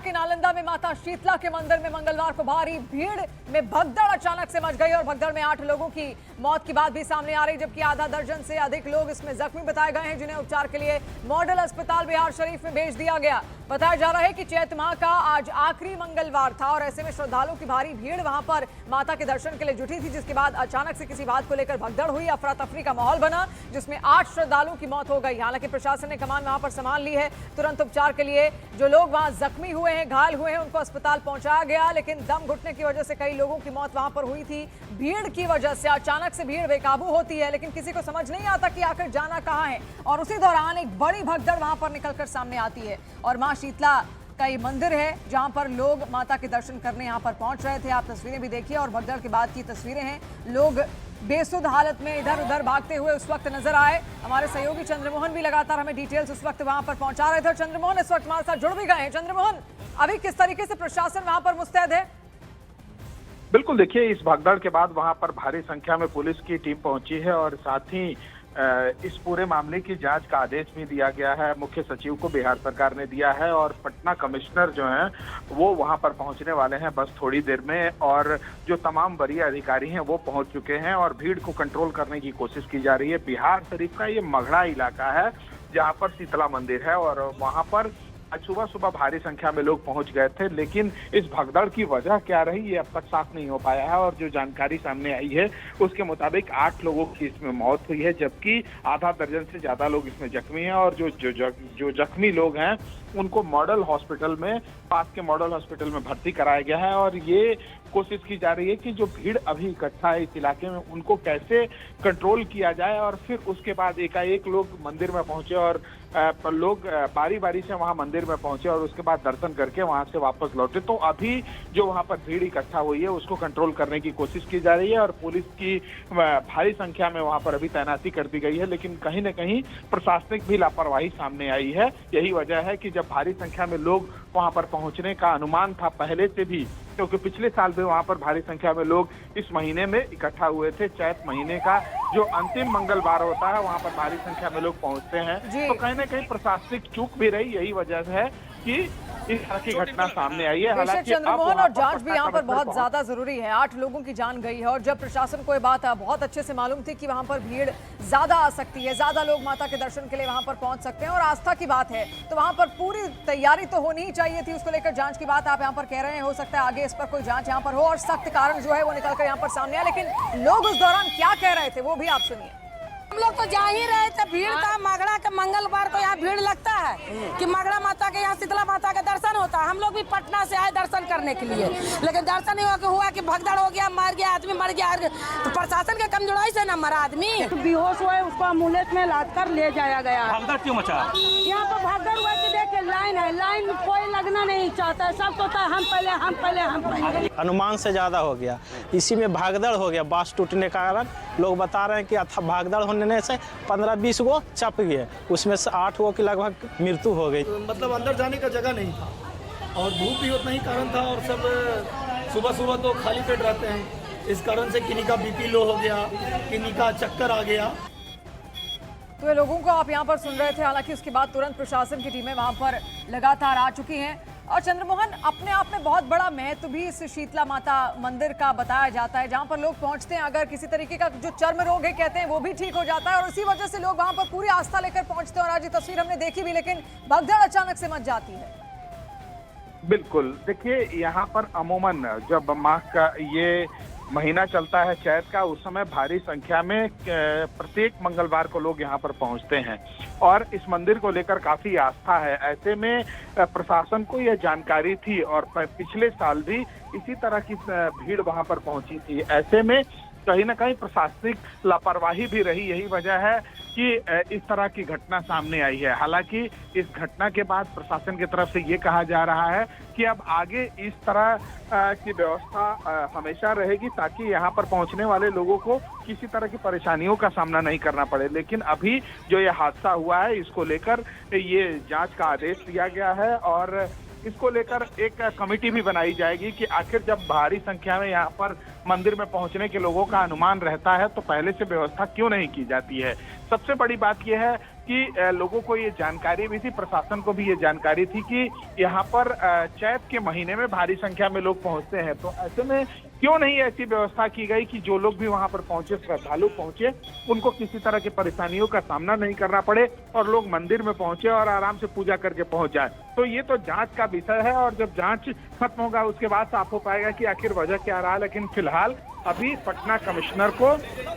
की नालंदा में माता शीतला के मंदिर में मंगलवार को भारी भीड़ में भगदड़ अचानक से मच गई और भगदड़ में 8 लोगों की मौत की बात भी सामने आ रही, जबकि आधा दर्जन से अधिक लोग इसमें जख्मी बताए गए हैं, जिन्हें उपचार के लिए मॉडल अस्पताल बिहार शरीफ में भेज दिया गया। बताया जा रहा है कि चैत माह का आज आखिरी मंगलवार था और ऐसे में श्रद्धालुओं की भारी भीड़ वहां पर माता के दर्शन के लिए जुटी थी, जिसके बाद अचानक से किसी बात को लेकर भगदड़ हुई, अफरा तफरी का माहौल बना, जिसमें 8 श्रद्धालुओं की मौत हो गई। हालांकि प्रशासन ने कमान वहां पर संभाल ली है। तुरंत उपचार के लिए जो लोग वहां जख्मी हुए हैं, घायल हुए हैं, उनको अस्पताल पहुंचाया गया, लेकिन दम घुटने की वजह से कई लोगों की मौत वहां पर हुई थी। भीड़ की वजह से अचानक से भीड़ बेकाबू होती है, लेकिन किसी को समझ नहीं आता कि आखिर जाना कहां है, और उसी दौरान एक बड़ी भगदड़ वहां पर निकलकर सामने आती है। और मां शीतला का ये मंदिर है जहां पर लोग माता के दर्शन करने यहां पर पहुंच रहे थे। आप तस्वीरें भी देखिए और भगदड़ के बाद की तस्वीरें हैं। लोग बेसुध हालत में इधर उधर भागते हुए उस वक्त नजर आए। हमारे सहयोगी चंद्रमोहन भी लगातार हमें डिटेल्स उस वक्त वहां पर पहुंचा रहे थे। चंद्रमोहन इस वक्त हमारे साथ जुड़ भी गए हैं। चंद्रमोहन, अभी किस तरीके से प्रशासन वहां पर मुस्तैद है? बिल्कुल, देखिए, इस भगदड़ के बाद वहां पर भारी संख्या में पुलिस की टीम पहुंची है और साथ ही इस पूरे मामले की जांच का आदेश भी दिया गया है। मुख्य सचिव को बिहार सरकार ने दिया है और पटना कमिश्नर जो हैं वो वहां पर पहुंचने वाले हैं बस थोड़ी देर में, और जो तमाम वरीय अधिकारी हैं वो पहुंच चुके हैं और भीड़ को कंट्रोल करने की कोशिश की जा रही है। बिहार शरीफ का ये मगड़ा इलाका है जहाँ पर शीतला मंदिर है और वहां पर आज सुबह सुबह भारी संख्या में लोग पहुंच गए थे, लेकिन इस भगदड़ की वजह क्या रही ये अब तक साफ नहीं हो पाया है। और जो जानकारी सामने आई है उसके मुताबिक 8 लोगों की इसमें मौत हुई है, जबकि आधा दर्जन से ज्यादा लोग इसमें जख्मी हैं और जो जख्मी लोग हैं उनको मॉडल हॉस्पिटल में, पास के मॉडल हॉस्पिटल में भर्ती कराया गया है। और ये कोशिश की जा रही है कि जो भीड़ अभी इकट्ठा है इस इलाके में उनको कैसे कंट्रोल किया जाए, और फिर उसके बाद एकाएक लोग मंदिर में पहुंचे और लोग बारी बारी से वहां मंदिर में पहुंचे और उसके बाद दर्शन करके वहां से वापस लौटे। तो अभी जो वहां पर भीड़ इकट्ठा हुई है उसको कंट्रोल करने की कोशिश की जा रही है और पुलिस की भारी संख्या में वहां पर अभी तैनाती कर दी गई है, लेकिन कहीं न कहीं प्रशासनिक भी लापरवाही सामने आई है। यही वजह है कि जब भारी संख्या में लोग वहां पर पहुंचने का अनुमान था पहले से भी, क्योंकि पिछले साल भी वहां पर भारी संख्या में लोग इस महीने में इकट्ठा हुए थे। चैत महीने का जो अंतिम मंगलवार होता है वहां पर भारी संख्या में लोग पहुंचते हैं, तो कहीं ना कहीं प्रशासनिक चूक भी रही। यही वजह है कि इस तरह की घटना सामने आई है। हालांकि चंद्रमोहन, और जांच भी यहाँ पर बहुत ज्यादा जरूरी है। 8 लोगों की जान गई है और जब प्रशासन को ये बात बहुत अच्छे से मालूम थी कि वहां पर भीड़ ज्यादा आ सकती है, ज्यादा लोग माता के दर्शन के लिए वहां पर पहुंच सकते हैं और आस्था की बात है, तो वहां पर पूरी तैयारी तो होनी ही चाहिए थी। उसको लेकर जांच की बात आप यहाँ पर कह रहे हैं, हो सकता है आगे इस पर कोई जांच यहाँ पर हो और सख्त कारण जो है वो निकलकर यहाँ पर सामने आए, लेकिन लोग उस दौरान क्या कह रहे थे वो भी आप सुनिए। हम लोग तो जा ही रहे थे, भीड़ था। मगड़ा के मंगलवार को यहाँ भीड़ लगता है कि मगड़ा माता के यहाँ शीतला माता का दर्शन होता है। हम लोग भी पटना से आए दर्शन करने के लिए, लेकिन दर्शन हुआ कि भगदड़ हो गया, मार गया आदमी, मर गया। तो प्रशासन के कमजोरी से न मरा आदमी, बेहोश हुए, उसको एम्बुलेंस में लाद कर ले जाया गया। भगदड़ क्यों मचा? यहाँ पर भगदड़ हुआ कि देखिए लाइन है, लाइन में कोई लगना नहीं चाहता है, सब सोचता है हम पहले, हम पहले, हम पहले। अनुमान से ज्यादा हो गया, इसी में भागदड़ हो गया। बांस टूटने के कारण लोग बता रहे हैं कि भागदड़ होने से 15-20 गो चप गए, उसमें से 8 गो की लगभग मृत्यु हो गई। मतलब अंदर जाने का जगह नहीं था और धूप भी उतना ही कारण था और सब सुबह सुबह तो खाली पेट रहते हैं, इस कारण से किन्हीं का बीपी लो हो गया, किन्हीं का चक्कर आ गया। तो ये लोगों को आप यहाँ पर सुन रहे थे। हालांकि उसके बाद तुरंत प्रशासन की टीमें वहां पर लगातार आ चुकी हैं। और चंद्रमोहन, अपने आप में बहुत बड़ा महत्व भी इस शीतला माता मंदिर का बताया जाता है, जहां पर लोग पहुंचते हैं, अगर किसी तरीके का जो चर्म रोग है कहते हैं वो भी ठीक हो जाता है और उसी वजह से लोग वहां पर पूरी आस्था लेकर पहुंचते हैं। और आज ये तस्वीर हमने देखी भी, लेकिन भगदड़ अचानक से मच जाती है। बिल्कुल, देखिए, यहाँ पर अमूमन जब माह का ये महीना चलता है चैत का, उस समय भारी संख्या में प्रत्येक मंगलवार को लोग यहाँ पर पहुँचते हैं और इस मंदिर को लेकर काफी आस्था है। ऐसे में प्रशासन को यह जानकारी थी और पिछले साल भी इसी तरह की भीड़ वहाँ पर पहुंची थी। ऐसे में कहीं ना कहीं प्रशासनिक लापरवाही भी रही। यही वजह है कि इस तरह की घटना सामने आई है। हालांकि इस घटना के बाद प्रशासन की तरफ से ये कहा जा रहा है कि अब आगे इस तरह की व्यवस्था हमेशा रहेगी ताकि यहाँ पर पहुँचने वाले लोगों को किसी तरह की परेशानियों का सामना नहीं करना पड़े। लेकिन अभी जो ये हादसा हुआ है इसको लेकर ये जांच का आदेश दिया गया है और इसको लेकर एक कमेटी भी बनाई जाएगी कि आखिर जब भारी संख्या में यहाँ पर मंदिर में पहुंचने के लोगों का अनुमान रहता है तो पहले से व्यवस्था क्यों नहीं की जाती है। सबसे बड़ी बात यह है कि लोगों को ये जानकारी भी थी, प्रशासन को भी ये जानकारी थी कि यहाँ पर चैत के महीने में भारी संख्या में लोग पहुंचते हैं। तो ऐसे में क्यों नहीं ऐसी व्यवस्था की गई कि जो लोग भी वहां पर पहुंचे, श्रद्धालु पहुंचे, उनको किसी तरह की परेशानियों का सामना नहीं करना पड़े और लोग मंदिर में पहुंचे और आराम से पूजा करके पहुंच जाए। तो ये तो जांच का विषय है और जब जांच खत्म होगा उसके बाद साफ हो पाएगा कि आखिर वजह क्या रहा। लेकिन फिलहाल अभी पटना कमिश्नर को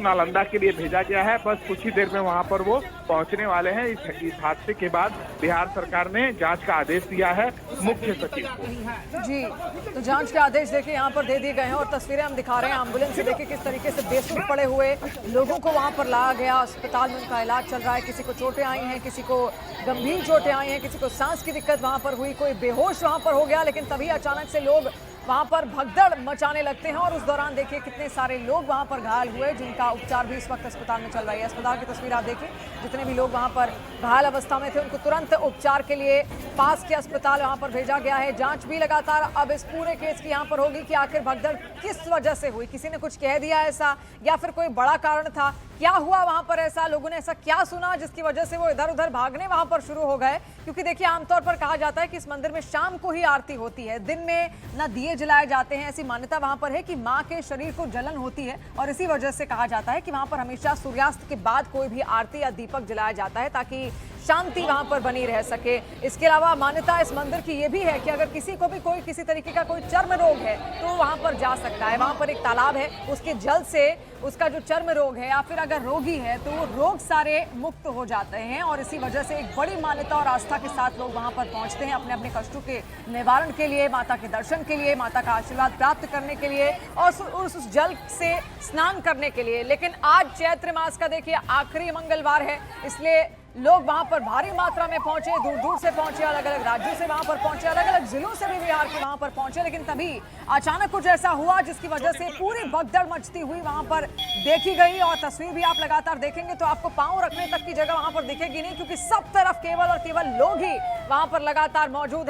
नालंदा के लिए भेजा गया है, बस कुछ ही देर में वहां पर वो पहुंचने वाले हैं। इस हादसे के बाद बिहार सरकार ने जांच का आदेश दिया है मुख्य सचिव को। जी, तो जांच के आदेश देखिए यहाँ पर दे दिए गए हैं और तस्वीरें हम दिखा रहे हैं एम्बुलेंस से। देखिए किस तरीके से बेसुध पड़े हुए लोगों को वहां पर लाया गया, अस्पताल में उनका इलाज चल रहा है। किसी को चोटें आई हैं, किसी को गंभीर चोटें आई हैं, किसी को सांस की दिक्कत वहां पर हुई, कोई बेहोश वहां पर हो गया। लेकिन तभी अचानक से लोग वहां पर भगदड़ मचाने लगते हैं और उस दौरान देखिए कितने सारे लोग वहां पर घायल हुए, जिनका उपचार भी इस वक्त अस्पताल में चल रही है। अस्पताल की तस्वीर आप देखिए, जितने भी लोग वहां पर घायल अवस्था में थे उनको तुरंत उपचार के लिए पास के अस्पताल वहां पर भेजा गया है। जांच भी लगातार अब इस पूरे केस की यहाँ पर होगी कि आखिर भगदड़ किस वजह से हुई, किसी ने कुछ कह दिया ऐसा या फिर कोई बड़ा कारण था, क्या हुआ वहां पर ऐसा, लोगों ने ऐसा क्या सुना जिसकी वजह से वो इधर उधर भागने वहां पर शुरू हो गए। क्योंकि देखिए आमतौर पर कहा जाता है कि इस मंदिर में शाम को ही आरती होती है, दिन में ना दिए जलाए जाते हैं। ऐसी मान्यता वहां पर है कि माँ के शरीर को जलन होती है और इसी वजह से कहा जाता है कि वहां पर हमेशा सूर्यास्त के बाद कोई भी आरती या दीपक जलाया जाता है ताकि शांति वहां पर बनी रह सके। इसके अलावा मान्यता इस मंदिर की ये भी है कि अगर किसी को भी कोई किसी तरीके का कोई चर्म रोग है तो वहां पर जा सकता है। वहां पर एक तालाब है, उसके जल से उसका जो चर्म रोग है या फिर अगर रोगी है तो वो रोग सारे मुक्त हो जाते हैं और इसी वजह से एक बड़ी मान्यता और आस्था के साथ लोग वहां पर पहुंचते हैं अपने अपने कष्टों के निवारण के लिए, माता के दर्शन के लिए, माता का आशीर्वाद प्राप्त करने के लिए और उस जल से स्नान करने के लिए। लेकिन आज चैत्र मास का देखिए आखिरी मंगलवार है, इसलिए लोग वहां पर भारी मात्रा में पहुंचे, दूर दूर से पहुंचे, अलग अलग राज्यों से वहां पर पहुंचे, अलग अलग जिलों से भी बिहार के वहां पर पहुंचे। लेकिन तभी अचानक कुछ ऐसा हुआ जिसकी वजह से पूरी भगदड़ मचती हुई वहां पर देखी गई और तस्वीर भी आप लगातार देखेंगे तो आपको पांव रखने तक की जगह वहां पर दिखेगी नहीं, क्योंकि सब तरफ केवल और केवल लोग ही वहां पर लगातार मौजूद हैं।